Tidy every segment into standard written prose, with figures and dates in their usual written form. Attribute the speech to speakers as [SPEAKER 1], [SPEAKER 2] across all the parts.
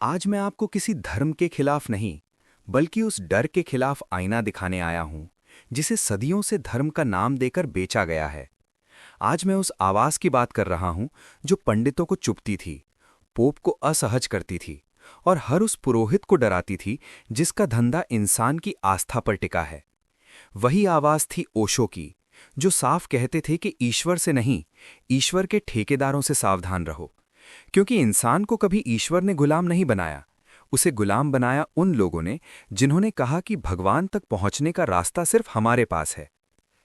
[SPEAKER 1] आज मैं आपको किसी धर्म के खिलाफ नहीं, बल्कि उस डर के खिलाफ आईना दिखाने आया हूं, जिसे सदियों से धर्म का नाम देकर बेचा गया है। आज मैं उस आवाज की बात कर रहा हूं, जो पंडितों को चुभती थी, पोप को असहज करती थी और हर उस पुरोहित को डराती थी, जिसका धंधा इंसान की आस्था पर टिका है। वही आवाज थी ओशो की, जो साफ कहते थे कि ईश्वर से नहीं, ईश्वर के ठेकेदारों से सावधान रहो, क्योंकि इंसान को कभी ईश्वर ने गुलाम नहीं बनाया। उसे गुलाम बनाया उन लोगों ने जिन्होंने कहा कि भगवान तक पहुंचने का रास्ता सिर्फ हमारे पास है।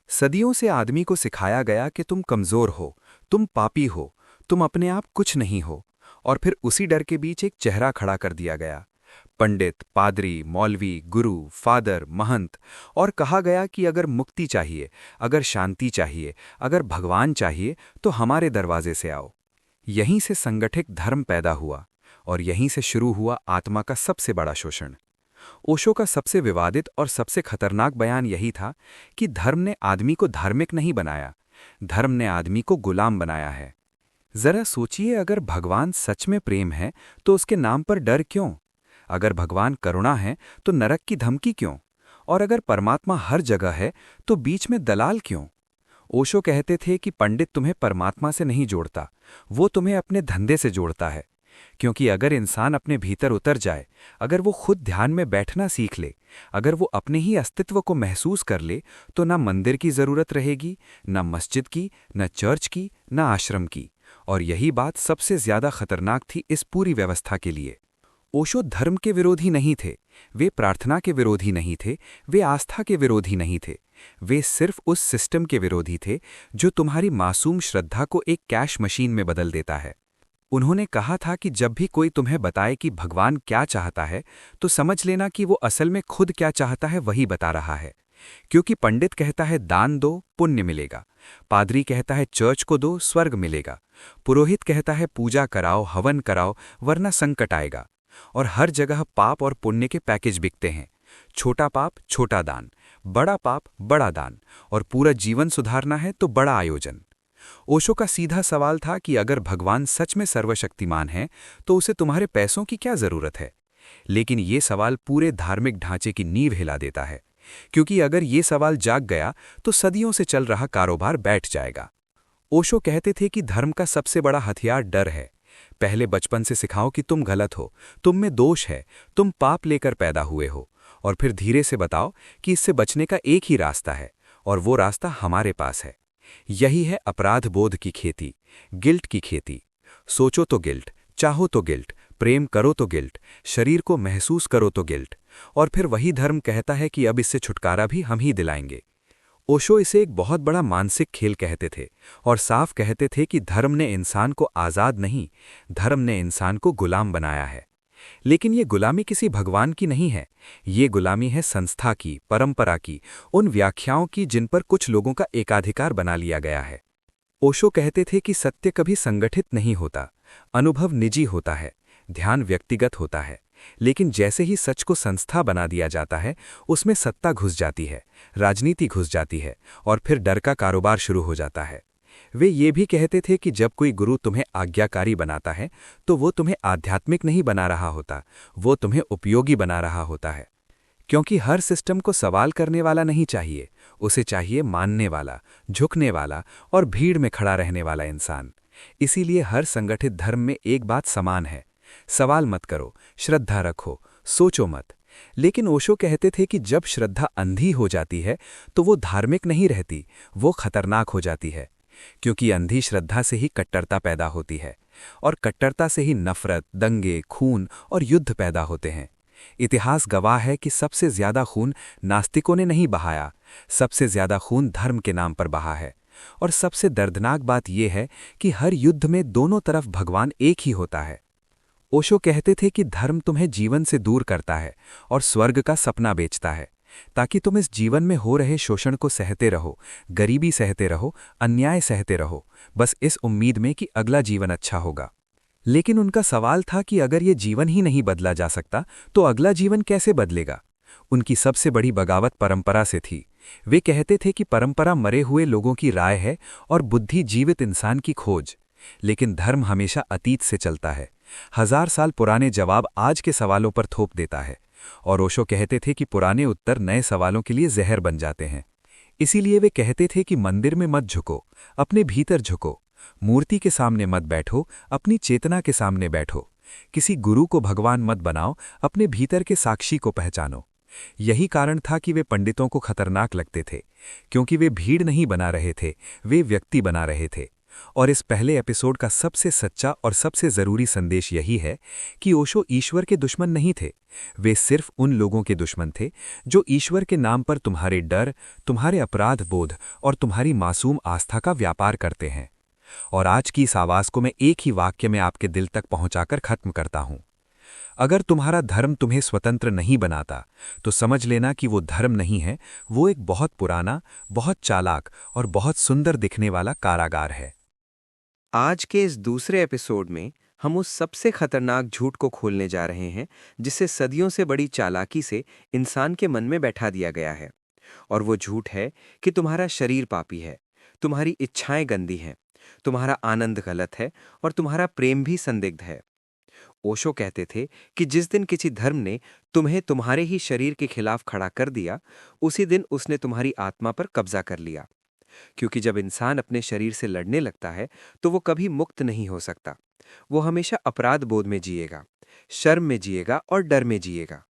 [SPEAKER 1] सदियों से आदमी को सिखाया गया कि तुम कमजोर हो, तुम पापी हो, तुम अपने आप कुछ नहीं हो, और फिर उसी डर के बीच एक चेहरा खड़ा कर दिया गया, पंडित, पादरी, मौलवी, गुरु, फादर, महंत, और कहा गया कि अगर मुक्ति चाहिए, अगर शांति चाहिए, अगर भगवान चाहिए, तो हमारे दरवाजे से आओ। यहीं से संगठित धर्म पैदा हुआ और यहीं से शुरू हुआ आत्मा का सबसे बड़ा शोषण। ओशो का सबसे विवादित और सबसे खतरनाक बयान यही था कि धर्म ने आदमी को धार्मिक नहीं बनाया, धर्म ने आदमी को गुलाम बनाया है। जरा सोचिए, अगर भगवान सच में प्रेम है तो उसके नाम पर डर क्यों? अगर भगवान करुणा है तो नरक की धमकी क्यों? और अगर परमात्मा हर जगह है तो बीच में दलाल क्यों? ओशो कहते थे कि पंडित तुम्हें परमात्मा से नहीं जोड़ता, वो तुम्हें अपने धंधे से जोड़ता है। क्योंकि अगर इंसान अपने भीतर उतर जाए, अगर वो खुद ध्यान में बैठना सीख ले, अगर वो अपने ही अस्तित्व को महसूस कर ले, तो ना मंदिर की जरूरत रहेगी, ना मस्जिद की, ना चर्च की, ना आश्रम की। और यही बात सबसे ज्यादा खतरनाक थी इस पूरी व्यवस्था के लिए। ओशो धर्म के विरोधी नहीं थे, वे प्रार्थना के विरोधी नहीं थे, वे आस्था के विरोधी नहीं थे, वे सिर्फ उस सिस्टम के विरोधी थे जो तुम्हारी मासूम श्रद्धा को एक कैश मशीन में बदल देता है। उन्होंने कहा था कि जब भी कोई तुम्हें बताए कि भगवान क्या चाहता है, तो समझ लेना कि वो असल में खुद क्या चाहता है वही बता रहा है। क्योंकि पंडित कहता है दान दो, पुण्य मिलेगा, पादरी कहता है चर्च को दो, स्वर्ग मिलेगा, पुरोहित कहता है पूजा कराओ, हवन कराओ, वरना संकट आएगा। और हर जगह पाप और पुण्य के पैकेज बिकते हैं। छोटा पाप छोटा दान, बड़ा पाप बड़ा दान, और पूरा जीवन सुधारना है तो बड़ा आयोजन। ओशो का सीधा सवाल था कि अगर भगवान सच में सर्वशक्तिमान है तो उसे तुम्हारे पैसों की क्या जरूरत है? लेकिन ये सवाल पूरे धार्मिक ढांचे की नींव हिला देता है, क्योंकि अगर ये सवाल जाग गया तो सदियों से चल रहा कारोबार बैठ जाएगा। ओशो कहते थे कि धर्म का सबसे बड़ा हथियार डर है। पहले बचपन से सिखाओ कि तुम गलत हो, तुम में दोष है, तुम पाप लेकर पैदा हुए हो, और फिर धीरे से बताओ कि इससे बचने का एक ही रास्ता है, और वो रास्ता हमारे पास है। यही है अपराध बोध की खेती, गिल्ट की खेती। सोचो तो गिल्ट, चाहो तो गिल्ट, प्रेम करो तो गिल्ट, शरीर को महसूस करो तो गिल्ट, और फिर वही धर्म कहता है कि अब इससे छुटकारा भी हम ही दिलाएंगे। ओशो इसे एक बहुत बड़ा मानसिक खेल कहते थे और साफ कहते थे कि धर्म ने इंसान को आज़ाद नहीं, धर्म ने इंसान को गुलाम बनाया है। लेकिन ये गुलामी किसी भगवान की नहीं है, ये गुलामी है संस्था की, परंपरा की, उन व्याख्याओं की जिन पर कुछ लोगों का एकाधिकार बना लिया गया है। ओशो कहते थे कि सत्य कभी संगठित नहीं होता, अनुभव निजी होता है, ध्यान व्यक्तिगत होता है, लेकिन जैसे ही सच को संस्था बना दिया जाता है, उसमें सत्ता घुस जाती है, राजनीति घुस जाती है, और फिर डर का कारोबार शुरू हो जाता है। वे ये भी कहते थे कि जब कोई गुरु तुम्हें आज्ञाकारी बनाता है तो वो तुम्हें आध्यात्मिक नहीं बना रहा होता, वो तुम्हें उपयोगी बना रहा होता है। क्योंकि हर सिस्टम को सवाल करने वाला नहीं चाहिए, उसे चाहिए मानने वाला, झुकने वाला और भीड़ में खड़ा रहने वाला इंसान। इसीलिए हर संगठित धर्म में एक बात समान है, सवाल मत करो, श्रद्धा रखो, सोचो मत। लेकिन ओशो कहते थे कि जब श्रद्धा अंधी हो जाती है तो वो धार्मिक नहीं रहती, वो खतरनाक हो जाती है। क्योंकि अंधी श्रद्धा से ही कट्टरता पैदा होती है, और कट्टरता से ही नफरत, दंगे, खून और युद्ध पैदा होते हैं। इतिहास गवाह है कि सबसे ज्यादा खून नास्तिकों ने नहीं बहाया, सबसे ज्यादा खून धर्म के नाम पर बहा है। और सबसे दर्दनाक बात यह है कि हर युद्ध में दोनों तरफ भगवान एक ही होता है। ओशो कहते थे कि धर्म तुम्हें जीवन से दूर करता है और स्वर्ग का सपना बेचता है, ताकि तुम इस जीवन में हो रहे शोषण को सहते रहो, गरीबी सहते रहो, अन्याय सहते रहो, बस इस उम्मीद में कि अगला जीवन अच्छा होगा। लेकिन उनका सवाल था कि अगर ये जीवन ही नहीं बदला जा सकता तो अगला जीवन कैसे बदलेगा? उनकी सबसे बड़ी बगावत परंपरा से थी। वे कहते थे कि परंपरा मरे हुए लोगों की राय है और बुद्धि जीवित इंसान की खोज। लेकिन धर्म हमेशा अतीत से चलता है, 1000 साल पुराने जवाब आज के सवालों पर थोप देता है। और ओशो कहते थे कि पुराने उत्तर नए सवालों के लिए जहर बन जाते हैं। इसीलिए वे कहते थे कि मंदिर में मत झुको, अपने भीतर झुको। मूर्ति के सामने मत बैठो, अपनी चेतना के सामने बैठो। किसी गुरु को भगवान मत बनाओ, अपने भीतर के साक्षी को पहचानो। यही कारण था कि वे पंडितों को खतरनाक लगते थे, क्योंकि वे भीड़ नहीं बना रहे थे, वे व्यक्ति बना रहे थे। और इस पहले एपिसोड का सबसे सच्चा और सबसे जरूरी संदेश यही है कि ओशो ईश्वर के दुश्मन नहीं थे। वे सिर्फ उन लोगों के दुश्मन थे जो ईश्वर के नाम पर तुम्हारे डर, तुम्हारे अपराध बोध और तुम्हारी मासूम आस्था का व्यापार करते हैं। और आज की इस आवाज को मैं एक ही वाक्य में आपके दिल तक पहुंचाकर खत्म करता हूं। अगर तुम्हारा धर्म तुम्हें स्वतंत्र नहीं बनाता, तो समझ लेना कि वो धर्म नहीं है, वो एक बहुत पुराना, बहुत चालाक और बहुत सुंदर दिखने वाला कारागार है।
[SPEAKER 2] आज के इस दूसरे एपिसोड में हम उस सबसे खतरनाक झूठ को खोलने जा रहे हैं जिसे सदियों से बड़ी चालाकी से इंसान के मन में बैठा दिया गया है। और वो झूठ है कि तुम्हारा शरीर पापी है, तुम्हारी इच्छाएं गंदी हैं, तुम्हारा आनंद गलत है और तुम्हारा प्रेम भी संदिग्ध है। ओशो कहते थे कि जिस दिन किसी धर्म ने तुम्हें तुम्हारे ही शरीर के खिलाफ खड़ा कर दिया, उसी दिन उसने तुम्हारी आत्मा पर कब्जा कर लिया। क्योंकि जब इंसान अपने शरीर से लड़ने लगता है तो वो कभी मुक्त नहीं हो सकता। वो हमेशा अपराध बोध में जिएगा, शर्म में जिएगा और डर में जिएगा।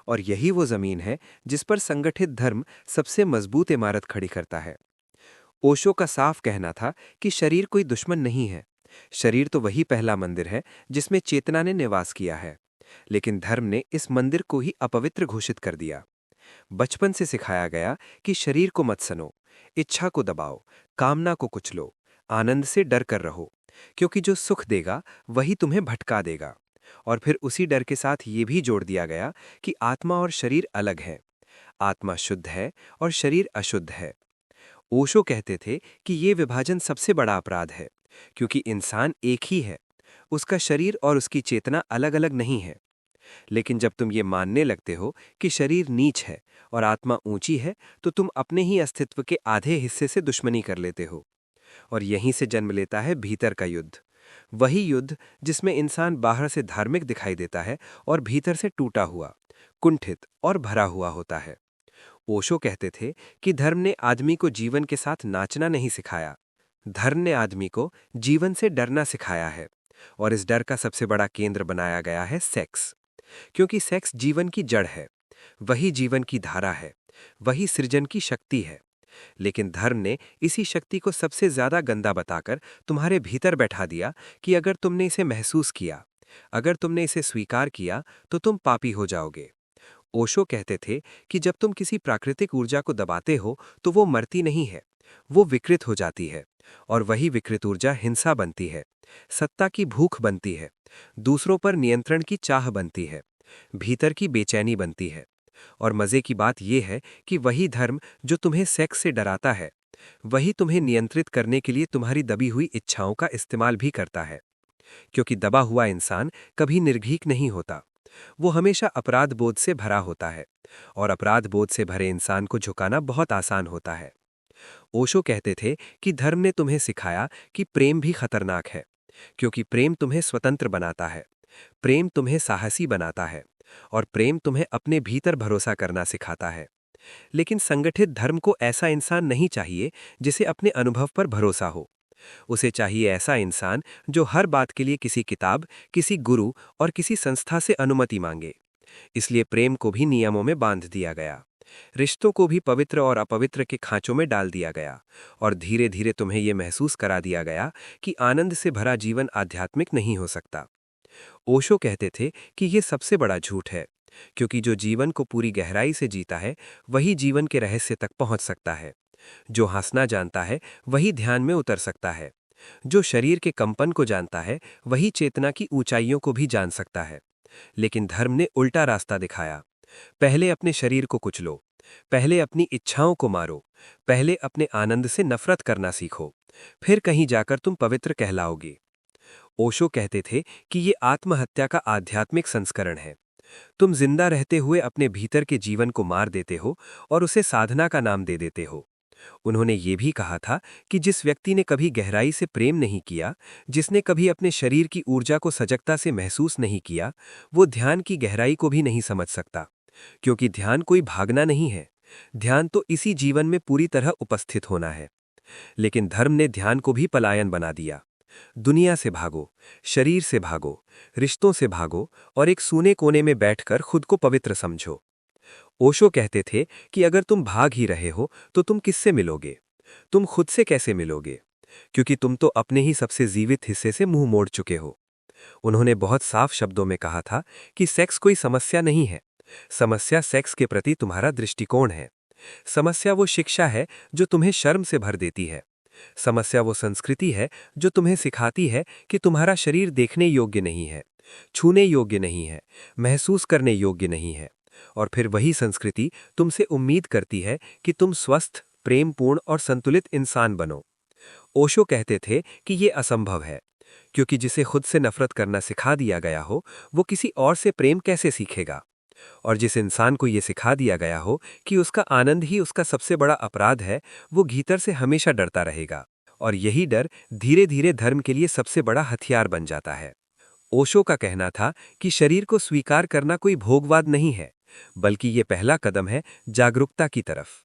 [SPEAKER 2] और यही वो जमीन है जिस पर संगठित धर्म सबसे मजबूत इमारत खड़ी करता है। ओशो का साफ कहना था कि शरीर कोई दुश्मन नहीं है। शरीर तो वही पहला मंदिर है जिसमें चेतना ने निवास किया है। लेकिन धर्म ने इस मंदिर को ही अपवित्र घोषित कर दिया। बचपन से सिखाया गया कि शरीर को मत सनो, इच्छा को दबाओ, कामना को कुचलो, आनंद से डर कर रहो, क्योंकि जो सुख देगा वही तुम्हें भटका देगा। और फिर उसी डर के साथ ये भी जोड़ दिया गया कि आत्मा और शरीर अलग है, आत्मा शुद्ध है और शरीर अशुद्ध है। ओशो कहते थे कि ये विभाजन सबसे बड़ा अपराध है, क्योंकि इंसान एक ही है, उसका शरीर और उसकी चेतना अलग अलग नहीं है। लेकिन जब तुम ये मानने लगते हो कि शरीर नीच है और आत्मा ऊंची है, तो तुम अपने ही अस्तित्व के आधे हिस्से से दुश्मनी कर लेते हो। और यहीं से जन्म लेता है भीतर का युद्ध, वही युद्ध जिसमें इंसान बाहर से धार्मिक दिखाई देता है और भीतर से टूटा हुआ, कुंठित और भरा हुआ होता है। ओशो कहते थे कि धर्म ने आदमी को जीवन के साथ नाचना नहीं सिखाया, धर्म ने आदमी को जीवन से डरना सिखाया है। और इस डर का सबसे बड़ा केंद्र बनाया गया है सेक्स, क्योंकि सेक्स जीवन की जड़ है, वही जीवन की धारा है, वही सृजन की शक्ति है। लेकिन धर्म ने इसी शक्ति को सबसे ज्यादा गंदा बताकर तुम्हारे भीतर बैठा दिया कि अगर तुमने इसे महसूस किया, अगर तुमने इसे स्वीकार किया, तो तुम पापी हो जाओगे। ओशो कहते थे कि जब तुम किसी प्राकृतिक ऊर्जा को दबाते हो तो वो मरती नहीं है, वो विकृत हो जाती है। और वही विकृत ऊर्जा हिंसा बनती है, सत्ता की भूख बनती है, दूसरों पर नियंत्रण की चाह बनती है, भीतर की बेचैनी बनती है। और मजे की बात यह है कि वही धर्म जो तुम्हें सेक्स से डराता है, वही तुम्हें नियंत्रित करने के लिए तुम्हारी दबी हुई इच्छाओं का इस्तेमाल भी करता है। क्योंकि दबा हुआ इंसान कभी निर्भीक नहीं होता, वो हमेशा अपराध बोध से भरा होता है। और अपराध बोध से भरे इंसान को झुकाना बहुत आसान होता है। ओशो कहते थे कि धर्म ने तुम्हें सिखाया कि प्रेम भी खतरनाक है, क्योंकि प्रेम तुम्हें स्वतंत्र बनाता है, प्रेम तुम्हें साहसी बनाता है, और प्रेम तुम्हें अपने भीतर भरोसा करना सिखाता है। लेकिन संगठित धर्म को ऐसा इंसान नहीं चाहिए जिसे अपने अनुभव पर भरोसा हो। उसे चाहिए ऐसा इंसान जो हर बात के लिए किसी किताब, किसी गुरु और किसी संस्था से अनुमति मांगे। इसलिए प्रेम को भी नियमों में बांध दिया गया, रिश्तों को भी पवित्र और अपवित्र के खांचों में डाल दिया गया, और धीरे धीरे तुम्हें यह महसूस करा दिया गया कि आनंद से भरा जीवन आध्यात्मिक नहीं हो सकता। ओशो कहते थे कि यह सबसे बड़ा झूठ है, क्योंकि जो जीवन को पूरी गहराई से जीता है वही जीवन के रहस्य तक पहुंच सकता है। जो हंसना जानता है वही ध्यान में उतर सकता है। जो शरीर के कंपन को जानता है वही चेतना की ऊंचाइयों को भी जान सकता है। लेकिन धर्म ने उल्टा रास्ता दिखाया। पहले अपने शरीर को कुचलो, पहले अपनी इच्छाओं को मारो, पहले अपने आनंद से नफरत करना सीखो, फिर कहीं जाकर तुम पवित्र कहलाओगे। ओशो कहते थे कि ये आत्महत्या का आध्यात्मिक संस्करण है। तुम जिंदा रहते हुए अपने भीतर के जीवन को मार देते हो और उसे साधना का नाम दे देते हो। उन्होंने ये भी कहा था कि जिस व्यक्ति ने कभी गहराई से प्रेम नहीं किया, जिसने कभी अपने शरीर की ऊर्जा को सजगता से महसूस नहीं किया, वो ध्यान की गहराई को भी नहीं समझ सकता। क्योंकि ध्यान कोई भागना नहीं है, ध्यान तो इसी जीवन में पूरी तरह उपस्थित होना है। लेकिन धर्म ने ध्यान को भी पलायन बना दिया। दुनिया से भागो, शरीर से भागो, रिश्तों से भागो और एक सूने कोने में बैठकर खुद को पवित्र समझो। ओशो कहते थे कि अगर तुम भाग ही रहे हो तो तुम किससे मिलोगे? तुम खुद से कैसे मिलोगे? क्योंकि तुम तो अपने ही सबसे जीवित हिस्से से मुंह मोड़ चुके हो। उन्होंने बहुत साफ शब्दों में कहा था कि सेक्स कोई समस्या नहीं है। समस्या सेक्स के प्रति तुम्हारा दृष्टिकोण है। समस्या वो शिक्षा है जो तुम्हें शर्म से भर देती है। समस्या वो संस्कृति है जो तुम्हें सिखाती है कि तुम्हारा शरीर देखने योग्य नहीं है, छूने योग्य नहीं है, महसूस करने योग्य नहीं है। और फिर वही संस्कृति तुमसे उम्मीद करती है कि तुम स्वस्थ, प्रेमपूर्ण और संतुलित इंसान बनो। ओशो कहते थे कि ये असंभव है, क्योंकि जिसे खुद से नफरत करना सिखा दिया गया हो, वो किसी और से प्रेम कैसे सीखेगा? और जिस इंसान को ये सिखा दिया गया हो कि उसका आनंद ही उसका सबसे बड़ा अपराध है, वो भीतर से हमेशा डरता रहेगा। और यही डर धीरे धीरे धर्म के लिए सबसे बड़ा हथियार बन जाता है। ओशो का कहना था कि शरीर को स्वीकार करना कोई भोगवाद नहीं है, बल्कि ये पहला कदम है जागरूकता की तरफ।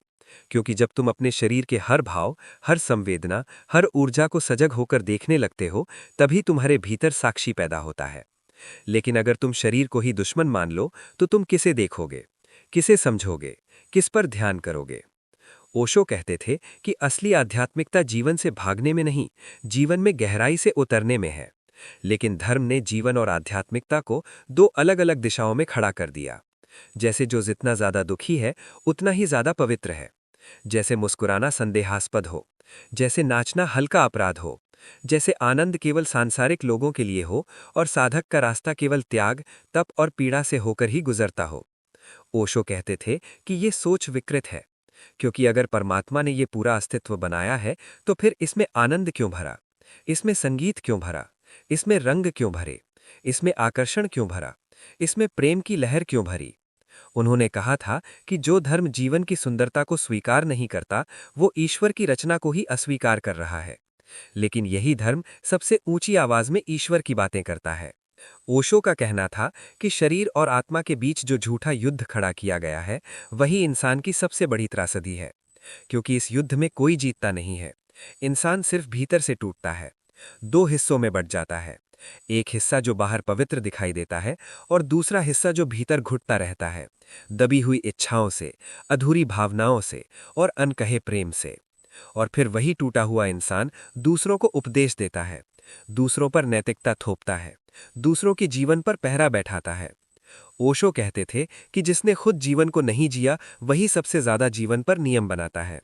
[SPEAKER 2] क्योंकि जब तुम अपने शरीर के हर भाव, हर संवेदना, हर ऊर्जा को सजग होकर देखने लगते हो, तभी तुम्हारे भीतर साक्षी पैदा होता है। लेकिन अगर तुम शरीर को ही दुश्मन मान लो, तो तुम किसे देखोगे, किसे समझोगे, किस पर ध्यान करोगे? ओशो कहते थे कि असली आध्यात्मिकता जीवन से भागने में नहीं, जीवन में गहराई से उतरने में है। लेकिन धर्म ने जीवन और आध्यात्मिकता को दो अलग अलग दिशाओं में खड़ा कर दिया। जैसे जो जितना ज्यादा दुखी है, उतना ही ज्यादा पवित्र है। जैसे मुस्कुराना संदेहास्पद हो, जैसे नाचना हल्का अपराध हो, जैसे आनंद केवल सांसारिक लोगों के लिए हो और साधक का रास्ता केवल त्याग, तप और पीड़ा से होकर ही गुजरता हो। ओशो कहते थे कि ये सोच विकृत है, क्योंकि अगर परमात्मा ने ये पूरा अस्तित्व बनाया है, तो फिर इसमें आनंद क्यों भरा, इसमें संगीत क्यों भरा, इसमें रंग क्यों भरे, इसमें आकर्षण क्यों भरा, इसमें प्रेम की लहर क्यों भरी? उन्होंने कहा था कि जो धर्म जीवन की सुंदरता को स्वीकार नहीं करता, वो ईश्वर की रचना को ही अस्वीकार कर रहा है। लेकिन यही धर्म सबसे ऊंची आवाज में ईश्वर की बातें करता है। ओशो का कहना था कि शरीर और आत्मा के बीच जो झूठा युद्ध खड़ा किया गया है, वही इंसान की सबसे बड़ी त्रासदी है। क्योंकि इस युद्ध में कोई जीतता नहीं है, इंसान सिर्फ भीतर से टूटता है, दो हिस्सों में बंट जाता है। एक हिस्सा जो बाहर पवित्र दिखाई देता है और दूसरा हिस्सा जो भीतर घुटता रहता है, दबी हुई इच्छाओं से, अधूरी भावनाओं से और अनकहे प्रेम से। और फिर वही टूटा हुआ इंसान दूसरों को उपदेश देता है, दूसरों पर नैतिकता थोपता है, दूसरों के जीवन पर पहरा बैठाता है। ओशो कहते थे कि जिसने खुद जीवन को नहीं जिया, वही सबसे ज्यादा जीवन पर नियम बनाता है।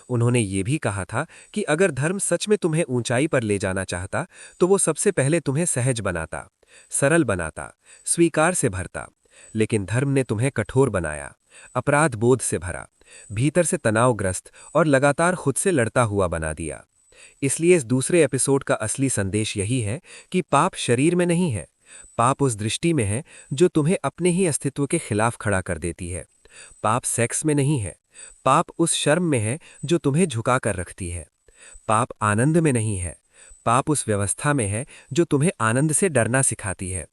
[SPEAKER 2] उन्होंने ये भी कहा था कि अगर धर्म सच में तुम्हें ऊंचाई पर ले जाना चाहता, तो वो सबसे पहले तुम्हें सहज बनाता, सरल बनाता, स्वीकार से भरता। लेकिन धर्म ने तुम्हें कठोर बनाया, अपराध बोध से भरा, भीतर से तनावग्रस्त और लगातार खुद से लड़ता हुआ बना दिया। इसलिए इस दूसरे एपिसोड का असली संदेश यही है कि पाप शरीर में नहीं है, पाप उस दृष्टि में है जो तुम्हें अपने ही अस्तित्व के खिलाफ खड़ा कर देती है। पाप सेक्स में नहीं है, पाप उस शर्म में है जो तुम्हें झुका कर रखती है। पाप आनंद में नहीं है, पाप उस व्यवस्था में है जो तुम्हें आनंद से डरना सिखाती है।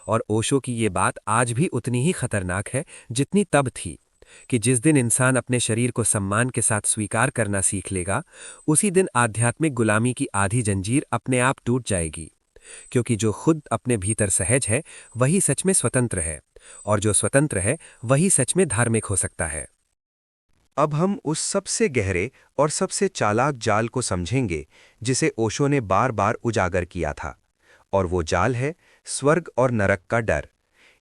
[SPEAKER 2] और ओशो की ये बात आज भी उतनी ही खतरनाक है जितनी तब थी, कि जिस दिन इंसान अपने शरीर को सम्मान के साथ स्वीकार करना सीख लेगा, उसी दिन आध्यात्मिक गुलामी की आधी जंजीर अपने आप टूट जाएगी। क्योंकि जो खुद अपने भीतर सहज है, वही सच में स्वतंत्र है, और जो स्वतंत्र है, वही सच में धार्मिक हो सकता है।
[SPEAKER 1] अब हम उस सबसे गहरे और सबसे चालाक जाल को समझेंगे जिसे ओशो ने बार बार उजागर किया था। और वो जाल है स्वर्ग और नरक का डर,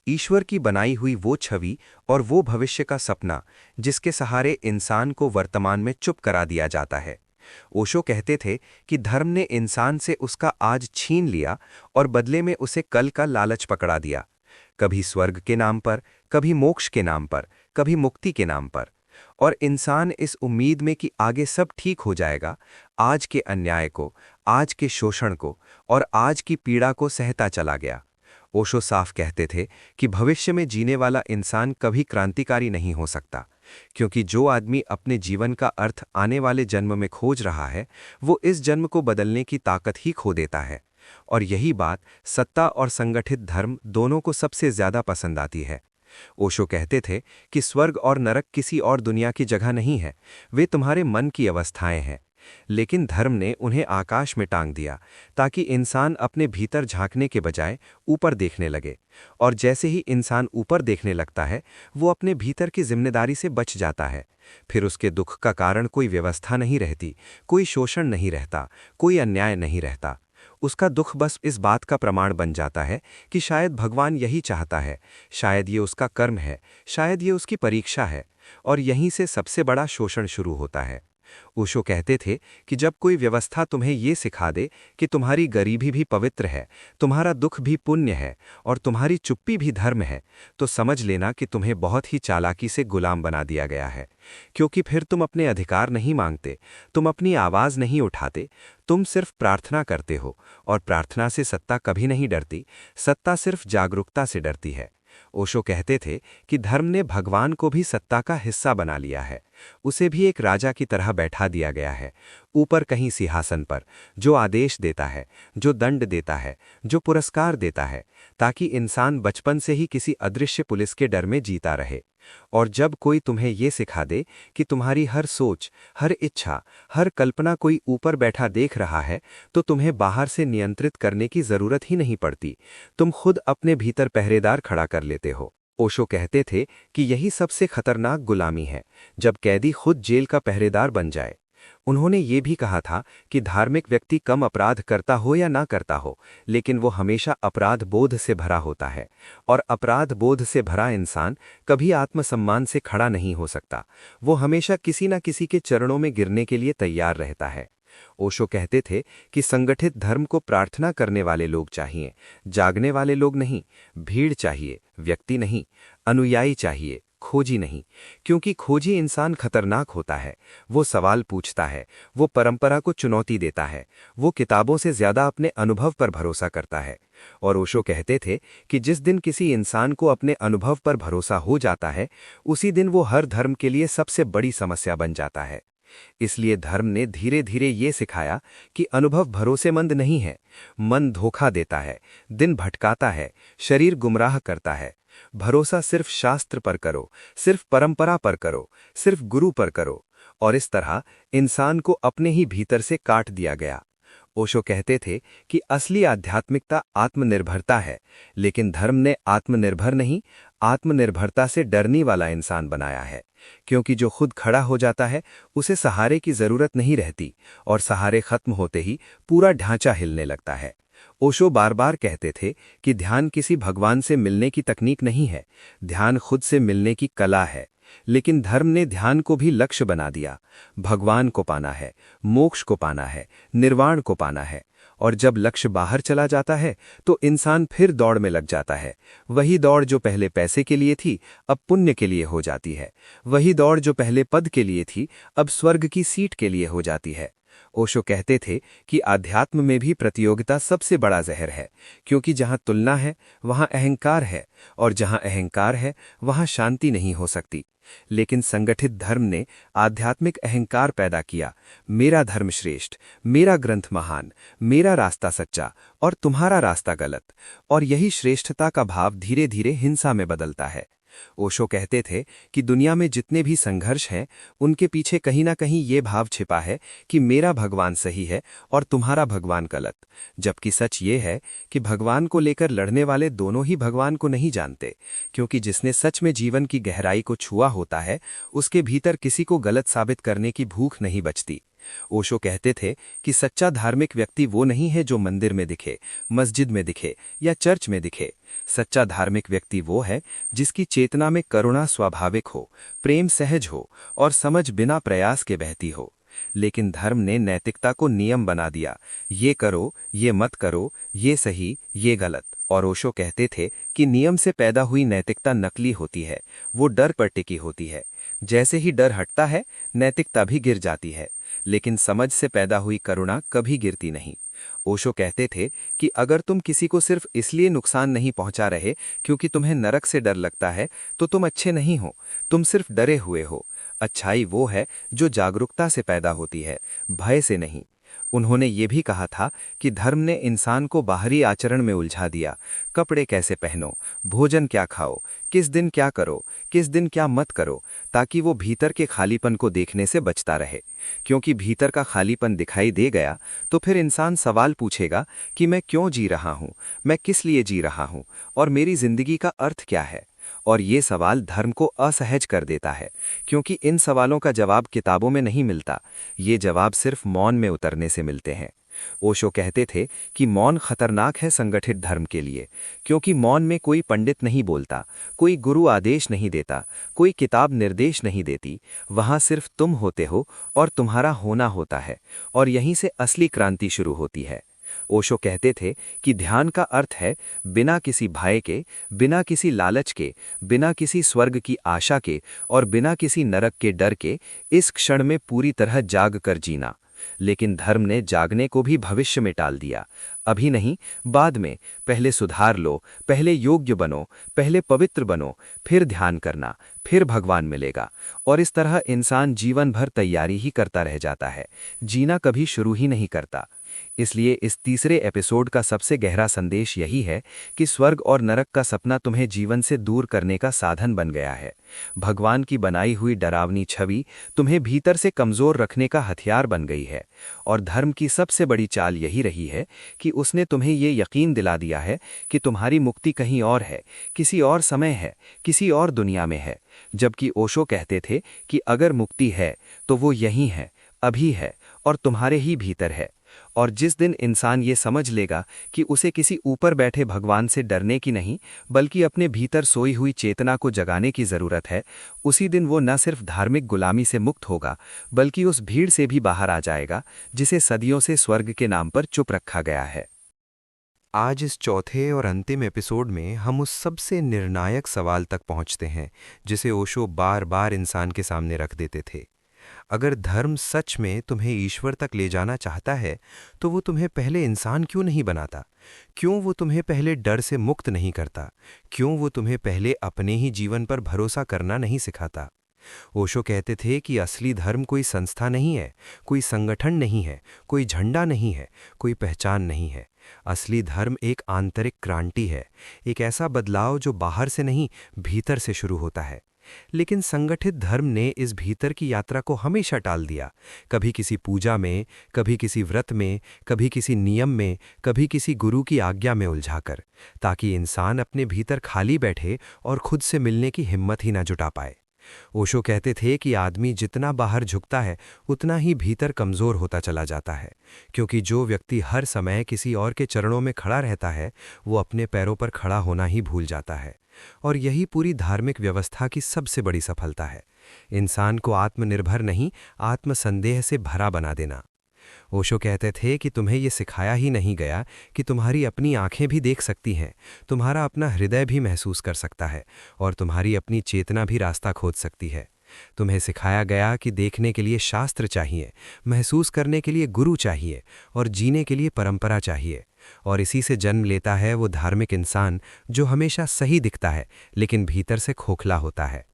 [SPEAKER 1] ईश्वर की बनाई हुई वो छवि और वो भविष्य का सपना जिसके सहारे इंसान को वर्तमान में चुप करा दिया जाता है। ओशो कहते थे कि धर्म ने इंसान से उसका आज छीन लिया और बदले में उसे कल का लालच पकड़ा दिया, कभी स्वर्ग के नाम पर, कभी मोक्ष के नाम पर, कभी मुक्ति के नाम पर। और इंसान इस उम्मीद में कि आगे सब ठीक हो जाएगा, आज के अन्याय को, आज के शोषण को और आज की पीड़ा को सहता चला गया। ओशो साफ कहते थे कि भविष्य में जीने वाला इंसान कभी क्रांतिकारी नहीं हो सकता,
[SPEAKER 2] क्योंकि जो आदमी अपने जीवन का अर्थ आने वाले जन्म में खोज रहा है, वो इस जन्म को बदलने की ताकत ही खो देता है। और यही बात सत्ता और संगठित धर्म दोनों को सबसे ज्यादा पसंद आती है। ओशो कहते थे कि स्वर्ग और नरक किसी और दुनिया की जगह नहीं है, वे तुम्हारे मन की अवस्थाएं हैं। लेकिन धर्म ने उन्हें आकाश में टांग दिया ताकि इंसान अपने भीतर झांकने के बजाय ऊपर देखने लगे। और जैसे ही इंसान ऊपर देखने लगता है, वो अपने भीतर की जिम्मेदारी से बच जाता है। फिर उसके दुख का कारण कोई व्यवस्था नहीं रहती, कोई शोषण नहीं रहता, कोई अन्याय नहीं रहता। उसका दुख बस इस बात का प्रमाण बन जाता है कि शायद भगवान यही चाहता है, शायद ये उसका कर्म है, शायद ये उसकी परीक्षा है। और यहीं से सबसे बड़ा शोषण शुरू होता है। ओशो कहते थे कि जब कोई व्यवस्था तुम्हें ये सिखा दे कि तुम्हारी गरीबी भी पवित्र है, तुम्हारा दुख भी पुण्य है और तुम्हारी चुप्पी भी धर्म है, तो समझ लेना कि तुम्हें बहुत ही चालाकी से गुलाम बना दिया गया है। क्योंकि फिर तुम अपने अधिकार नहीं मांगते, तुम अपनी आवाज नहीं उठाते, तुम सिर्फ प्रार्थना करते हो। और प्रार्थना से सत्ता कभी नहीं डरती, सत्ता सिर्फ जागरूकता से डरती है। ओशो कहते थे कि धर्म ने भगवान को भी सत्ता का हिस्सा बना लिया है। उसे भी एक राजा की तरह बैठा दिया गया है, ऊपर कहीं सिंहासन पर, जो आदेश देता है, जो दंड देता है, जो पुरस्कार देता है, ताकि इंसान बचपन से ही किसी अदृश्य पुलिस के डर में जीता रहे। और जब कोई तुम्हें ये सिखा दे कि तुम्हारी हर सोच, हर इच्छा, हर कल्पना कोई ऊपर बैठा देख रहा है, तो तुम्हें बाहर से नियंत्रित करने की जरूरत ही नहीं पड़ती, तुम खुद अपने भीतर पहरेदार खड़ा कर लेते हो। ओशो कहते थे कि यही सबसे खतरनाक गुलामी है, जब कैदी खुद जेल का पहरेदार बन जाए। उन्होंने ये भी कहा था कि धार्मिक व्यक्ति कम अपराध करता हो या ना करता हो, लेकिन वो हमेशा अपराध बोध से भरा होता है। और अपराध बोध से भरा इंसान कभी आत्मसम्मान से खड़ा नहीं हो सकता, वो हमेशा किसी न किसी के चरणों में गिरने के लिए तैयार रहता है। ओशो कहते थे कि संगठित धर्म को प्रार्थना करने वाले लोग चाहिए, जागने वाले लोग नहीं। भीड़ चाहिए, व्यक्ति नहीं। अनुयायी चाहिए, खोजी नहीं। क्योंकि खोजी इंसान खतरनाक होता है। वो सवाल पूछता है, वो परंपरा को चुनौती देता है, वो किताबों से ज्यादा अपने अनुभव पर भरोसा करता है। और ओशो कहते थे कि जिस दिन किसी इंसान को अपने अनुभव पर भरोसा हो जाता है, उसी दिन वो हर धर्म के लिए सबसे बड़ी समस्या बन जाता है। इसलिए धर्म ने धीरे धीरे ये सिखाया कि अनुभव भरोसेमंद नहीं है। मन धोखा देता है, दिन भटकाता है, शरीर गुमराह करता है। भरोसा सिर्फ शास्त्र पर करो, सिर्फ परंपरा पर करो, सिर्फ गुरु पर करो। और इस तरह इंसान को अपने ही भीतर से काट दिया गया। ओशो कहते थे कि असली आध्यात्मिकता आत्मनिर्भरता है, लेकिन धर्म ने आत्मनिर्भर नहीं, आत्मनिर्भरता से डरने वाला इंसान बनाया है। क्योंकि जो खुद खड़ा हो जाता है, उसे सहारे की जरूरत नहीं रहती, और सहारे खत्म होते ही पूरा ढांचा हिलने लगता है। ओशो बार बार कहते थे कि ध्यान किसी भगवान से मिलने की तकनीक नहीं है, ध्यान खुद से मिलने की कला है। लेकिन धर्म ने ध्यान को भी लक्ष्य बना दिया। भगवान को पाना है, मोक्ष को पाना है, निर्वाण को पाना है। और जब लक्ष्य बाहर चला जाता है, तो इंसान फिर दौड़ में लग जाता है। वही दौड़ जो पहले पैसे के लिए थी, अब पुण्य के लिए हो जाती है। वही दौड़ जो पहले पद के लिए थी, अब स्वर्ग की सीट के लिए हो जाती है। ओशो कहते थे कि आध्यात्म में भी प्रतियोगिता सबसे बड़ा जहर है, क्योंकि जहां तुलना है वहां अहंकार है, और जहां अहंकार है वहां शांति नहीं हो सकती। लेकिन संगठित धर्म ने आध्यात्मिक अहंकार पैदा किया। मेरा धर्म श्रेष्ठ, मेरा ग्रंथ महान, मेरा रास्ता सच्चा और तुम्हारा रास्ता गलत। और यही श्रेष्ठता का भाव धीरे धीरे हिंसा में बदलता है। ओशो कहते थे कि दुनिया में जितने भी संघर्ष हैं, उनके पीछे कहीं ना कहीं ये भाव छिपा है कि मेरा भगवान सही है और तुम्हारा भगवान गलत। जबकि सच ये है कि भगवान को लेकर लड़ने वाले दोनों ही भगवान को नहीं जानते, क्योंकि जिसने सच में जीवन की गहराई को छुआ होता है, उसके भीतर किसी को गलत साबित करने की भूख नहीं बचती। ओशो कहते थे कि सच्चा धार्मिक व्यक्ति वो नहीं है जो मंदिर में दिखे, मस्जिद में दिखे या चर्च में दिखे। सच्चा धार्मिक व्यक्ति वो है जिसकी चेतना में करुणा स्वाभाविक हो, प्रेम सहज हो और समझ बिना प्रयास के बहती हो। लेकिन धर्म ने नैतिकता को नियम बना दिया, ये करो, ये मत करो, ये सही, ये गलत। और ओशो कहते थे कि नियम से पैदा हुई नैतिकता नकली होती है, वो डर पर टिकी होती है। जैसे ही डर हटता है, नैतिकता भी गिर जाती है। लेकिन समझ से पैदा हुई करुणा कभी गिरती नहीं।
[SPEAKER 1] ओशो कहते थे कि अगर तुम किसी को सिर्फ इसलिए नुकसान नहीं पहुंचा रहे क्योंकि तुम्हें नरक से डर लगता है तो तुम अच्छे नहीं हो, तुम सिर्फ डरे हुए हो। अच्छाई वो है जो जागरूकता से पैदा होती है, भय से नहीं। उन्होंने ये भी कहा था कि धर्म ने इंसान को बाहरी आचरण में उलझा दिया। कपड़े कैसे पहनो, भोजन क्या खाओ, किस दिन क्या करो, किस दिन क्या मत करो, ताकि वो भीतर के खालीपन को देखने से बचता रहे। क्योंकि भीतर का खालीपन दिखाई दे गया तो फिर इंसान सवाल पूछेगा कि मैं क्यों जी रहा हूँ, मैं किस लिए जी रहा हूँ और मेरी जिंदगी का अर्थ क्या है। और ये सवाल धर्म को असहज कर देता है, क्योंकि इन सवालों का जवाब किताबों में नहीं मिलता। ये जवाब सिर्फ मौन में उतरने से मिलते हैं। ओशो कहते थे कि मौन खतरनाक है संगठित धर्म के लिए, क्योंकि मौन में कोई पंडित नहीं बोलता, कोई गुरु आदेश नहीं देता, कोई किताब निर्देश नहीं देती। वहां सिर्फ तुम होते हो और तुम्हारा होना होता है, और यहीं से असली क्रांति शुरू होती है। ओशो कहते थे कि ध्यान का अर्थ है बिना किसी भय के, बिना किसी लालच के, बिना किसी स्वर्ग की आशा के और बिना किसी नरक के डर के इस क्षण में पूरी तरह जाग कर जीना। लेकिन धर्म ने जागने को भी भविष्य में टाल दिया। अभी नहीं, बाद में। पहले सुधार लो, पहले योग्य बनो, पहले पवित्र बनो, फिर ध्यान करना, फिर भगवान मिलेगा। और इस तरह इंसान जीवन भर तैयारी ही करता रह जाता है, जीना कभी शुरू ही नहीं करता। इसलिए इस तीसरे एपिसोड का सबसे गहरा संदेश यही है कि स्वर्ग और नरक का सपना तुम्हें जीवन से दूर करने का साधन बन गया है। भगवान की बनाई हुई डरावनी छवि तुम्हें भीतर से कमजोर रखने का हथियार बन गई है। और धर्म की सबसे बड़ी चाल यही रही है कि उसने तुम्हें ये यकीन दिला दिया है कि तुम्हारी मुक्ति कहीं और है, किसी और समय है, किसी और दुनिया में है। जबकि ओशो कहते थे कि अगर मुक्ति है तो वो यहीं है, अभी है और तुम्हारे ही भीतर है। और जिस दिन इंसान ये समझ लेगा कि उसे किसी ऊपर बैठे भगवान से डरने की नहीं, बल्कि अपने भीतर सोई हुई चेतना को जगाने की जरूरत है, उसी दिन वो न सिर्फ धार्मिक गुलामी से मुक्त होगा, बल्कि उस भीड़ से भी बाहर आ जाएगा जिसे सदियों से स्वर्ग के नाम पर चुप रखा गया है।
[SPEAKER 2] आज इस चौथे और अंतिम एपिसोड में हम उस सबसे निर्णायक सवाल तक पहुंचते हैं जिसे ओशो बार बार इंसान के सामने रख देते थे। अगर धर्म सच में तुम्हें ईश्वर तक ले जाना चाहता है तो वो तुम्हें पहले इंसान क्यों नहीं बनाता? क्यों वो तुम्हें पहले डर से मुक्त नहीं करता? क्यों वो तुम्हें पहले अपने ही जीवन पर भरोसा करना नहीं सिखाता? ओशो कहते थे कि असली धर्म कोई संस्था नहीं है, कोई संगठन नहीं है, कोई झंडा नहीं है, कोई पहचान नहीं है। असली धर्म एक आंतरिक क्रांति है, एक ऐसा बदलाव जो बाहर से नहीं, भीतर से शुरू होता है। लेकिन संगठित धर्म ने इस भीतर की यात्रा को हमेशा टाल दिया, कभी किसी पूजा में, कभी किसी व्रत में, कभी किसी नियम में, कभी किसी गुरु की आज्ञा में उलझाकर, ताकि इंसान अपने भीतर खाली बैठे और खुद से मिलने की हिम्मत ही ना जुटा पाए। ओशो कहते थे कि आदमी जितना बाहर झुकता है उतना ही भीतर कमजोर होता चला जाता है, क्योंकि जो व्यक्ति हर समय किसी और के चरणों में खड़ा रहता है वो अपने पैरों पर खड़ा होना ही भूल जाता है। और यही पूरी धार्मिक व्यवस्था की सबसे बड़ी सफलता है, इंसान को आत्मनिर्भर नहीं, आत्मसंदेह से भरा बना देना। ओशो कहते थे कि तुम्हें यह सिखाया ही नहीं गया कि तुम्हारी अपनी आंखें भी देख सकती हैं, तुम्हारा अपना हृदय भी महसूस कर सकता है और तुम्हारी अपनी चेतना भी रास्ता खोज सकती है। तुम्हें सिखाया गया कि देखने के लिए शास्त्र चाहिए, महसूस करने के लिए गुरु चाहिए और जीने के लिए परंपरा चाहिए। और इसी से जन्म लेता है वो धार्मिक इंसान जो हमेशा सही दिखता है लेकिन भीतर से खोखला होता है।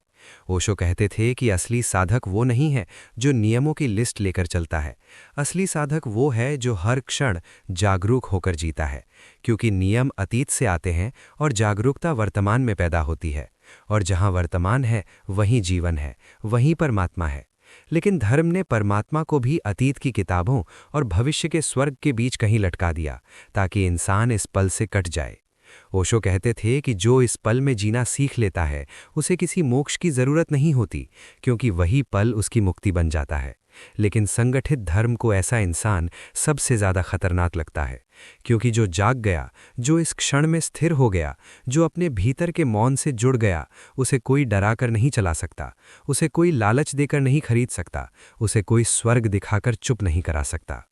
[SPEAKER 2] ओशो कहते थे कि असली साधक वो नहीं है जो नियमों की लिस्ट लेकर चलता है, असली साधक वो है जो हर क्षण जागरूक होकर जीता है, क्योंकि नियम अतीत से आते हैं और जागरूकता वर्तमान में पैदा होती है। और जहां वर्तमान है वहीं जीवन है, वहीं परमात्मा है। लेकिन धर्म ने परमात्मा को भी अतीत की किताबों और भविष्य के स्वर्ग के बीच कहीं लटका दिया, ताकि इंसान इस पल से कट जाए। ओशो कहते थे कि जो इस पल में जीना सीख लेता है उसे किसी मोक्ष की जरूरत नहीं होती, क्योंकि वही पल उसकी मुक्ति बन जाता है। लेकिन संगठित धर्म को ऐसा इंसान सबसे ज्यादा खतरनाक लगता है, क्योंकि जो जाग गया, जो इस क्षण में स्थिर हो गया, जो अपने भीतर के मौन से जुड़ गया, उसे कोई डराकर नहीं चला सकता, उसे कोई लालच देकर नहीं खरीद सकता, उसे कोई स्वर्ग दिखाकर चुप नहीं करा सकता।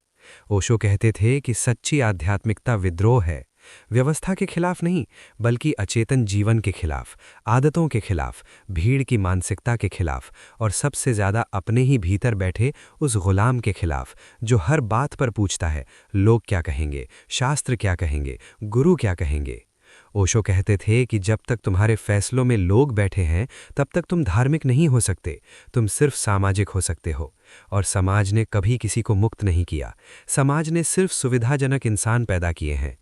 [SPEAKER 2] ओशो कहते थे कि सच्ची आध्यात्मिकता विद्रोह है,
[SPEAKER 3] व्यवस्था के खिलाफ नहीं, बल्कि अचेतन जीवन के खिलाफ, आदतों के खिलाफ, भीड़ की मानसिकता के खिलाफ और सबसे ज़्यादा अपने ही भीतर बैठे उस गुलाम के खिलाफ जो हर बात पर पूछता है, लोग क्या कहेंगे, शास्त्र क्या कहेंगे, गुरु क्या कहेंगे। ओशो कहते थे कि जब तक तुम्हारे फैसलों में लोग बैठे हैं तब तक तुम धार्मिक नहीं हो सकते, तुम सिर्फ सामाजिक हो सकते हो। और समाज ने कभी किसी को मुक्त नहीं किया, समाज ने सिर्फ सुविधाजनक इंसान पैदा किए हैं।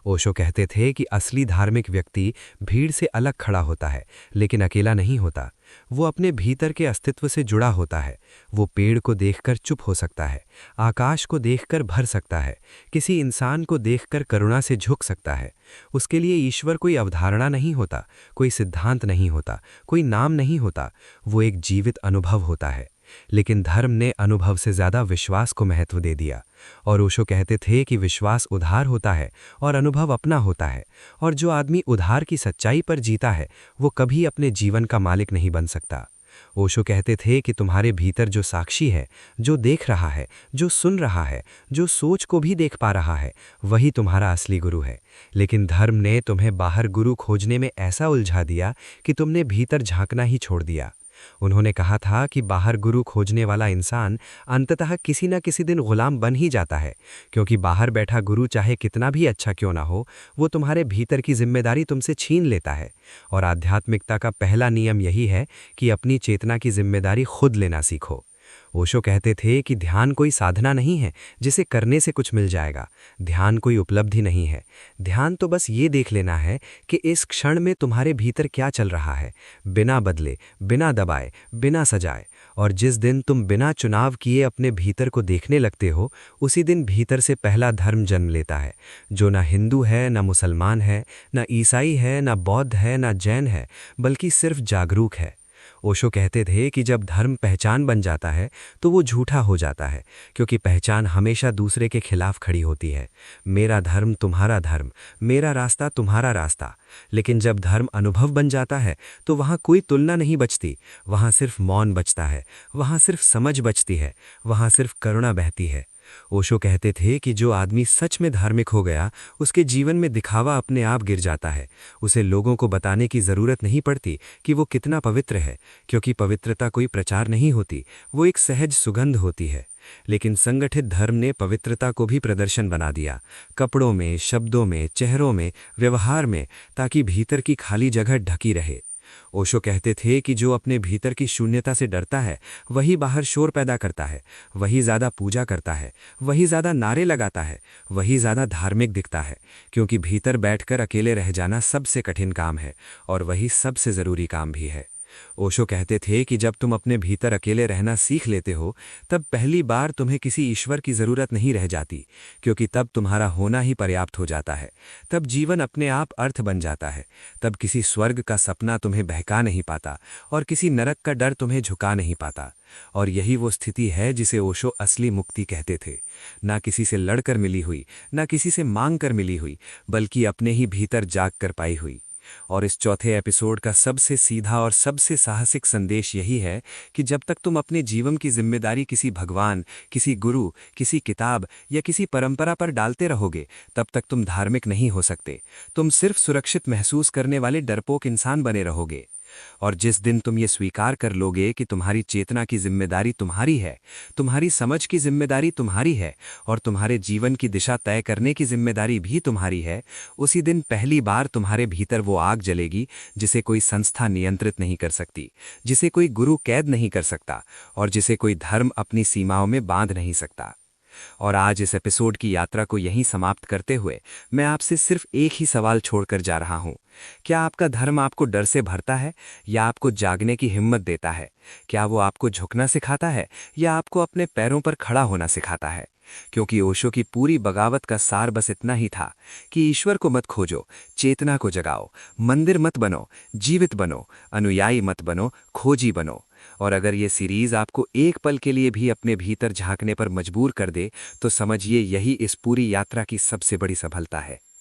[SPEAKER 3] ओशो कहते थे कि असली धार्मिक व्यक्ति भीड़ से अलग खड़ा होता है, लेकिन अकेला नहीं होता। वो अपने भीतर के अस्तित्व से जुड़ा होता है। वो पेड़ को देखकर चुप हो सकता है, आकाश को देखकर भर सकता है, किसी इंसान को देखकर करुणा से झुक सकता है। उसके लिए ईश्वर कोई अवधारणा नहीं होता, कोई सिद्धांत नहीं होता, कोई नाम नहीं होता। वो एक जीवित अनुभव होता है। लेकिन धर्म ने अनुभव से ज़्यादा विश्वास को महत्व दे दिया। और ओशो कहते थे कि विश्वास उधार होता है और अनुभव अपना होता है। और जो आदमी उधार की सच्चाई पर जीता है वो कभी अपने जीवन का मालिक नहीं बन सकता। ओशो कहते थे कि तुम्हारे भीतर जो साक्षी है, जो देख रहा है, जो सुन रहा है, जो सोच को भी देख पा रहा है, वही तुम्हारा असली गुरु है। लेकिन धर्म ने तुम्हें बाहर गुरु खोजने में ऐसा उलझा दिया कि तुमने भीतर झांकना ही छोड़ दिया। उन्होंने कहा था कि बाहर गुरु खोजने वाला इंसान अंततः किसी न किसी दिन गुलाम बन ही जाता है, क्योंकि बाहर बैठा गुरु चाहे कितना भी अच्छा क्यों ना हो, वो तुम्हारे भीतर की जिम्मेदारी तुमसे छीन लेता है। और आध्यात्मिकता का पहला नियम यही है कि अपनी चेतना की जिम्मेदारी खुद लेना सीखो। ओशो कहते थे कि ध्यान कोई साधना नहीं है जिसे करने से कुछ मिल जाएगा। ध्यान कोई उपलब्धि नहीं है। ध्यान तो बस ये देख लेना है कि इस क्षण में तुम्हारे भीतर क्या चल रहा है, बिना बदले, बिना दबाए, बिना सजाए। और जिस दिन तुम बिना चुनाव किए अपने भीतर को देखने लगते हो, उसी दिन भीतर से पहला धर्म जन्म लेता है, जो ना हिंदू है, ना मुसलमान है, ना ईसाई है, ना बौद्ध है, ना जैन है, बल्कि सिर्फ जागरूक है। ओशो कहते थे कि जब धर्म पहचान बन जाता है तो वो झूठा हो जाता है, क्योंकि पहचान हमेशा दूसरे के खिलाफ खड़ी होती है। मेरा धर्म तुम्हारा धर्म, मेरा रास्ता तुम्हारा रास्ता। लेकिन जब धर्म अनुभव बन जाता है तो वहाँ कोई तुलना नहीं बचती, वहाँ सिर्फ मौन बचता है, वहाँ सिर्फ समझ बचती है, वहाँ सिर्फ करुणा बहती है। ओशो कहते थे कि जो आदमी सच में धार्मिक हो गया, उसके जीवन में दिखावा अपने आप गिर जाता है। उसे लोगों को बताने की ज़रूरत नहीं पड़ती कि वो कितना पवित्र है, क्योंकि पवित्रता कोई प्रचार नहीं होती, वो एक सहज सुगंध होती है। लेकिन संगठित धर्म ने पवित्रता को भी प्रदर्शन बना दिया, कपड़ों में, शब्दों में, चेहरों में, व्यवहार में, ताकि भीतर की खाली जगह ढकी रहे। ओशो कहते थे कि जो अपने भीतर की शून्यता से डरता है वही बाहर शोर पैदा करता है, वही ज़्यादा पूजा करता है, वही ज़्यादा नारे लगाता है, वही ज़्यादा धार्मिक दिखता है, क्योंकि भीतर बैठकर अकेले रह जाना सबसे कठिन काम है और वही सबसे ज़रूरी काम भी है। ओशो कहते थे कि जब तुम अपने भीतर अकेले रहना सीख लेते हो तब पहली बार तुम्हें किसी ईश्वर की ज़रूरत नहीं रह जाती, क्योंकि तब तुम्हारा होना ही पर्याप्त हो जाता है। तब जीवन अपने आप अर्थ बन जाता है। तब किसी स्वर्ग का सपना तुम्हें बहका नहीं पाता और किसी नरक का डर तुम्हें झुका नहीं पाता। और यही वो स्थिति है जिसे ओशो असली मुक्ति कहते थे। ना किसी से लड़कर मिली हुई, ना किसी से मांग कर मिली हुई, बल्कि अपने ही भीतर जाग कर पाई हुई। और इस चौथे एपिसोड का सबसे सीधा और सबसे साहसिक संदेश यही है कि जब तक तुम अपने जीवन की जिम्मेदारी किसी भगवान, किसी गुरु, किसी किताब या किसी परंपरा पर डालते रहोगे, तब तक तुम धार्मिक नहीं हो सकते। तुम सिर्फ सुरक्षित महसूस करने वाले डरपोक इंसान बने रहोगे। और जिस दिन तुम ये स्वीकार कर लोगे कि तुम्हारी चेतना की जिम्मेदारी तुम्हारी है, तुम्हारी समझ की जिम्मेदारी तुम्हारी है और तुम्हारे जीवन की दिशा तय करने की जिम्मेदारी भी तुम्हारी है, उसी दिन पहली बार तुम्हारे भीतर वो आग जलेगी जिसे कोई संस्था नियंत्रित नहीं कर सकती, जिसे कोई गुरु कैद नहीं कर सकता और जिसे कोई धर्म अपनी सीमाओं में बांध नहीं सकता। और आज इस एपिसोड की यात्रा को यहीं समाप्त करते हुए मैं आपसे सिर्फ एक ही सवाल छोड़कर जा रहा हूं। क्या आपका धर्म आपको डर से भरता है या आपको जागने की हिम्मत देता है? क्या वो आपको झुकना सिखाता है या आपको अपने पैरों पर खड़ा होना सिखाता है? क्योंकि ओशो की पूरी बगावत का सार बस इतना ही था कि ईश्वर को मत खोजो, चेतना को जगाओ, मंदिर मत बनो, जीवित बनो, अनुयायी मत बनो, खोजी बनो। और अगर ये सीरीज आपको एक पल के लिए भी अपने भीतर झांकने पर मजबूर कर दे तो समझिए यही इस पूरी यात्रा की सबसे बड़ी सफलता है।